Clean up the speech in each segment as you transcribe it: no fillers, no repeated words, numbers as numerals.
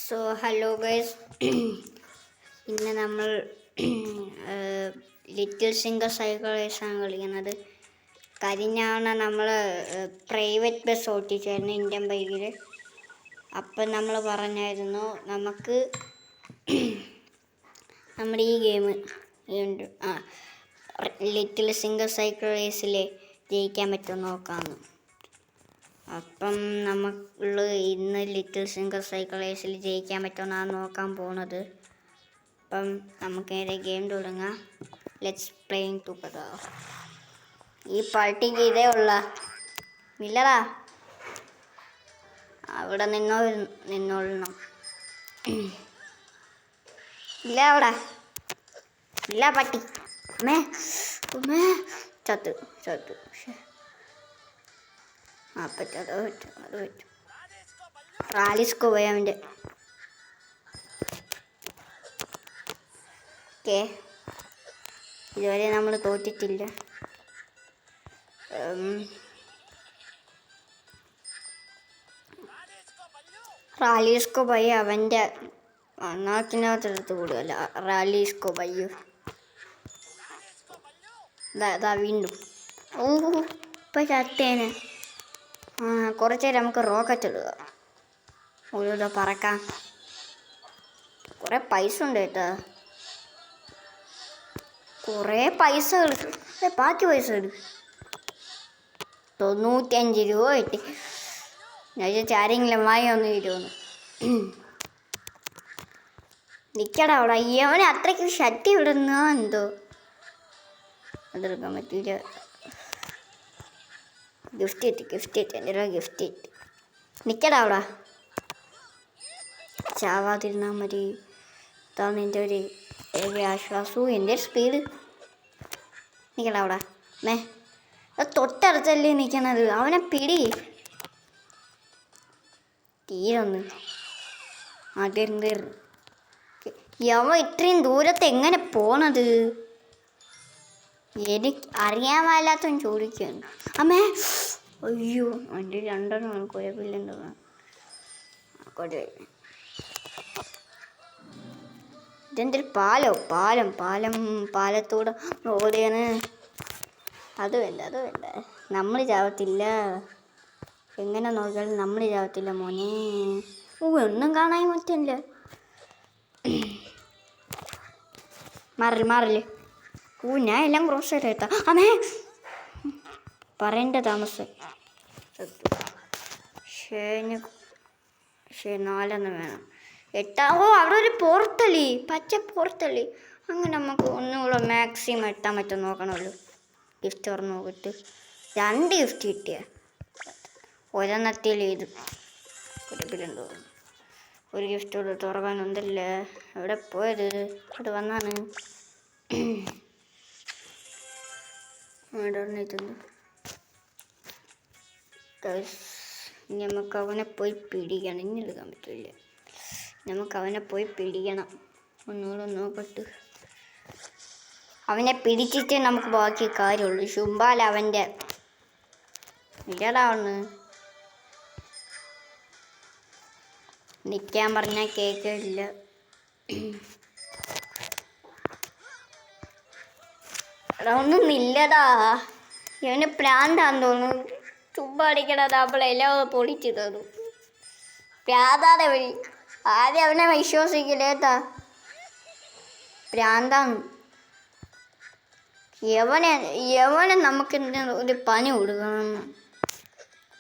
So hello guys, ഇന്ന് നമ്മൾ little singer cycle റേസാണ് കളിക്കുന്നത്. കരിഞ്ഞാണ് നമ്മൾ പ്രൈവറ്റ് ബസ് ഓട്ടിച്ചായിരുന്നു ഇന്ത്യൻ ബൈക്കിൽ. അപ്പം നമ്മൾ പറഞ്ഞായിരുന്നു നമുക്ക് നമ്മുടെ ഈ ഗെയിം ലിറ്റിൽ സിംഗർ സൈക്കിൾ റേസിൽ ജയിക്കാൻ പറ്റുമോ നോക്കാമെന്ന്. അപ്പം നമ്മൾ ഇന്ന് ലിറ്റിൽ സിംഗർ സൈക്കിൾ റേസിൽ ജയിക്കാൻ പറ്റുമെന്നാണ് നോക്കാൻ പോണത്. അപ്പം നമുക്ക് നേരെ ഗെയിം തുടങ്ങാം. Let's playing together. ഈ പട്ടിക്ക് ഇതേ ഉള്ള ഇല്ലടാ, അവിടെ നിന്നോളണം. ഇല്ല അവിടെ ഇല്ല പട്ടി. ഉമ്മേ ചത്തു. അത് പറ്റും. റാലിസ്കോ പോയി അവൻ്റെ. ഓക്കെ, ഇതുവരെ നമ്മൾ തോറ്റിട്ടില്ല. റാലിസ്കോ പോയി അവൻ്റെ നാട്ടിനകത്തെടുത്ത് കൂടുമല്ല. റാലിസ്കോ ബയ്യു ഇതാ വീണ്ടും. ഇപ്പം ചത്തേനെ. കുറച്ച് നേരം നമുക്ക് റോക്കറ്റ് ഇടുക, ഒരു പറക്കാം. കുറേ പൈസ ഉണ്ട് കേട്ടോ, കുറേ പൈസ കിട്ടും. ബാക്കി പൈസ എടുക്കും. 95 രൂപ കിട്ടി. ഞാൻ ആരെങ്കിലും വാങ്ങി തരുമെന്ന്. നിൽക്കടാ അവിടെ. അവനെ അത്രയ്ക്ക് ശക്തി വിടുന്ന എന്തോ അതെടുക്കാൻ പറ്റില്ല. ഗിഫ്റ്റ് കിട്ടി. എൻ്റെ ഒരു ഗിഫ്റ്റ് കിട്ടി. നിൽക്കടാ അവിടെ. ചാവാതിരുന്നാൽ മതി. ഇതാണ് എൻ്റെ ഒരു ആശ്വാസവും എൻ്റെ സ്പീഡ്. നിൽക്കടാ അവിടെ. തൊട്ടടുത്തല്ലേ നിൽക്കണത്. അവനെ പിടി. തീരൊന്ന് തീർന്നു. അവൻ ഇത്രയും ദൂരത്ത് എങ്ങനെ പോണത്? എനിക്ക് അറിയാൻ പാടില്ലാത്തവൻ ചോദിക്കുകയാണ്. അമ്മേ അയ്യോ, എൻ്റെ രണ്ടെണ്ണം കുഴപ്പമില്ലെന്ന് തോന്നുന്നു. ഇതെന്തൊരു പാലത്തൂടെ ഓടിയാണ്. അത് വേണ്ട. നമ്മൾ ചാവത്തില്ല. എങ്ങനെ നോക്കിയാലും നമ്മൾ ചാവത്തില്ല മോനെ. ഒന്നും കാണാൻ പറ്റില്ല. മാറില്ലേ. ഞാൻ എല്ലാം ക്രോസ് ചെയ്തെത്താം. അമ്മേ പറയേണ്ട താമസം. ശരി 4 വേണം. 8. അവിടെ ഒരു പോർട്ടലി, പച്ച പോർട്ടലി. അങ്ങനെ നമുക്ക് ഒന്നുകൂടെ മാക്സിമം എത്താൻ പറ്റും നോക്കണമല്ലോ. ഗിഫ്റ്റ് തുറന്ന് നോക്കിയിട്ട് 2 ഗിഫ്റ്റ് കിട്ടിയ ഒരെണ്ണത്തിൽ ഇത് കുഴപ്പമില്ലെന്ന് തോന്നുന്നു. ഒരു ഗിഫ്റ്റോട് തുറക്കാനൊന്നല്ല. എവിടെ പോയത്? അവിടെ വന്നാണ്. നമുക്ക് അവനെ പോയി പിടിക്കണം. ഇനി എടുക്കാൻ പറ്റില്ല. നമുക്ക് അവനെ പോയി പിടിക്കണം. ഒന്നുകൂടെ നോക്കട്ട്. അവനെ പിടിച്ചിട്ട് നമുക്ക് ബാക്കി കാര്യമുള്ളൂ. ശുംബാല അവൻ്റെ ഇല്ലടാവുന്നു. നിൽക്കാൻ പറഞ്ഞാൽ കേൾക്കില്ല. ഒന്നും ഇല്ലടാ. ഇവന് പ്രാന്താന്ന് തോന്നുന്നു. ചുമ്പ അടിക്കണത് അവളെല്ലാം പൊളിച്ചു തന്നു. പ്രാന്താതെ വഴി ആദ്യം അവനെ വിശ്വസിക്കില്ലേട്ടാ. പ്രാന്താന്ന്. യവനെ നമുക്ക് ഒരു പണി കൊടുക്കണം.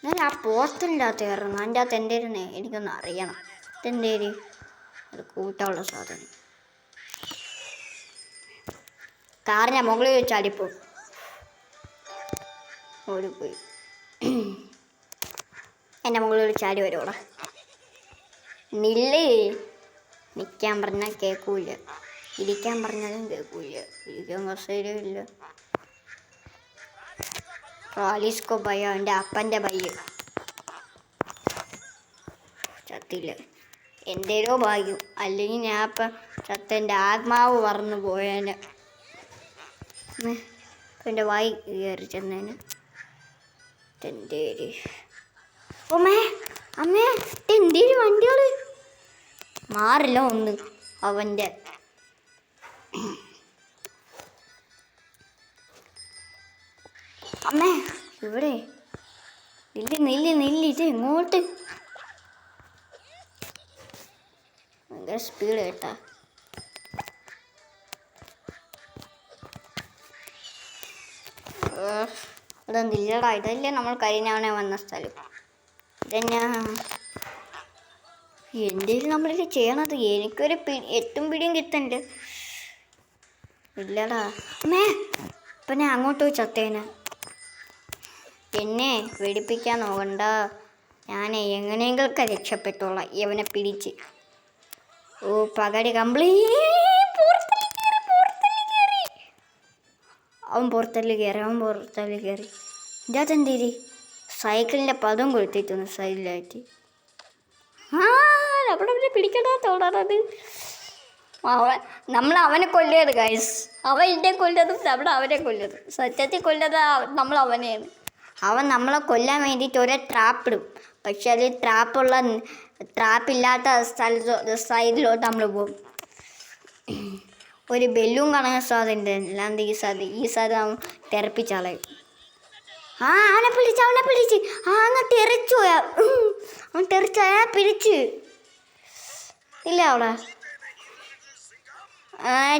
ഞാൻ ആ പോസ്റ്റലിൻ്റെ അകത്ത് കയറണം. അതിൻ്റെ അകത്ത് എന്തായിരുന്നേ എനിക്കൊന്ന് അറിയണം. ഇതെന്തേരി അത് കൂട്ടാനുള്ള സാധനം. കാറിൻ്റെ മുകളിൽ വെച്ചാടിപ്പോ ഓടിപ്പോയി. എൻ്റെ മുകളിൽ ചാടി വരുവോടാ. നിൽക്കാൻ പറഞ്ഞാൽ കേൾക്കൂല. ഇരിക്കാൻ പറഞ്ഞാലും കേൾക്കൂല. ഇരിക്കാൻ കുറച്ചേരില്ല. റാലിസ്കോ ബയ്യ എൻ്റെ അപ്പൻ്റെ ബയ്യ ചത്തില്ല. എന്തേരോ ഭാഗ്യം. അല്ലെങ്കിൽ ഞാൻ ഇപ്പം ചത്തെൻ്റെ ആത്മാവ് പറന്നു പോയേനെ. എൻ്റെ വായി കയറി ചെന്നേന്. എന്തേര് അമ്മേ എന്തേര് വണ്ടികള്. മാറില്ല ഒന്ന് അവൻ്റെ. അമ്മേ ഇവിടെ നെല്ല് ഇത് ഇങ്ങോട്ട്. ഭയങ്കര സ്പീഡ് കേട്ടാ. ഇതൊന്നും ഇല്ലടാ, ഇതല്ലേ നമ്മൾ കരിഞ്ഞാണെ വന്ന സ്ഥലം. ഇതെന്നാ എന്തേലും നമ്മളിത് ചെയ്യണത്? എനിക്കൊരു എട്ടും പിടിയും കിട്ടണ്ട്. ഇല്ലടാ അമ്മേ, ഇപ്പം ഞാൻ അങ്ങോട്ട് പോയി ചത്തേനെ. എന്നെ വെടിപ്പിക്കാൻ നോക്കണ്ട, ഞാൻ എങ്ങനെയെങ്കിലൊക്കെ രക്ഷപ്പെട്ടോളാം ഇവനെ പിടിച്ച്. ഓ പകടി കംപ്ലീറ്റ്. അവൻ പുറത്തല്ല് കയറി. ഇതിനകത്ത് എന്തേരി സൈക്കിളിൻ്റെ പദം കൊടുത്തിട്ടുണ്ട് സൈഡിലായിട്ട്. അവിടെ പിടിക്കടാ തോടാറത്. നമ്മൾ അവനെ കൊല്ലരുത് ഗൈസ്. അവൻ എന്നെ കൊല്ലതും നമ്മൾ അവനെ കൊല്ലതും. സത്യത്തിൽ കൊല്ലത് നമ്മൾ അവനെയാണ്. അവൻ നമ്മളെ കൊല്ലാൻ വേണ്ടിയിട്ട് ഒരേ ട്രാപ്പിടും. പക്ഷെ അത് ട്രാപ്പില്ലാത്ത സൈഡിലോട്ട് നമ്മൾ പോകും. ഒരു ബെല്ലൂൺ കാണാൻ സാധ്യത. അല്ലാണ്ട് ഈ സാധനം തെറപ്പിച്ചാളയും. അവനെ പിടിച്ച് അങ്ങ് തെറിച്ചു പോയാ. അവൻ തെറിച്ച് അയാളെ പിടിച്ച് ഇല്ല അവിടെ.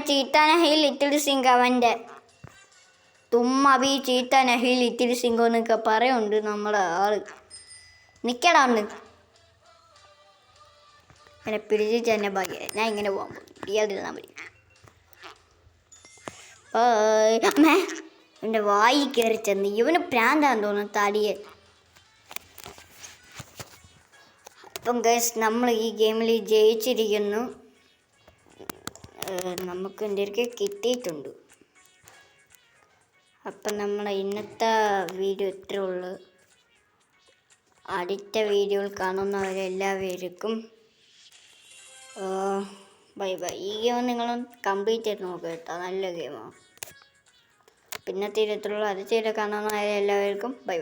ചീത്ത നഹി ലിറ്റിൽ സിംഗ് അവൻ്റെ. തുമ്മബി ചീത്ത നഹി ലിറ്റിൽ സിംഗ് എന്നൊക്കെ പറയുന്നുണ്ട് നമ്മളെ ആള്. നിൽക്കടാ ഒന്ന്. എന്നെ പിടിച്ചിട്ട് തന്നെ ഭാഗ്യ. ഞാൻ ഇങ്ങനെ പോകാൻ പോകും. ഇയാളിരുന്നാൽ മതി. അമ്മേ എൻ്റെ വായി കയറി ചെന്ന്. ഇവന് പ്രാന്താന്ന് തോന്നുന്നു തടിയെ. അപ്പം ഗൈസ് നമ്മൾ ഈ ഗെയിമിൽ ജയിച്ചിരിക്കുന്നു. നമുക്ക് എന്തൊക്കെ കിട്ടിയിട്ടുണ്ട്. അപ്പം നമ്മളെ ഇന്നത്തെ വീഡിയോ ഇത്രേ ഉള്ളൂ. അടുത്ത വീഡിയോയിൽ കാണുന്നവരെല്ലാവർക്കും ബൈ. ഈ ഗെയിം നിങ്ങളും കംപ്ലീറ്റ് ചെയ്ത് നോക്കുക കേട്ടോ, നല്ല ഗെയിമാണ്. പിന്നത്തെ ഇത്രയുള്ളൂ. അത് ചെയ്ത് കാണുന്നവരെല്ലാവർക്കും ബൈ.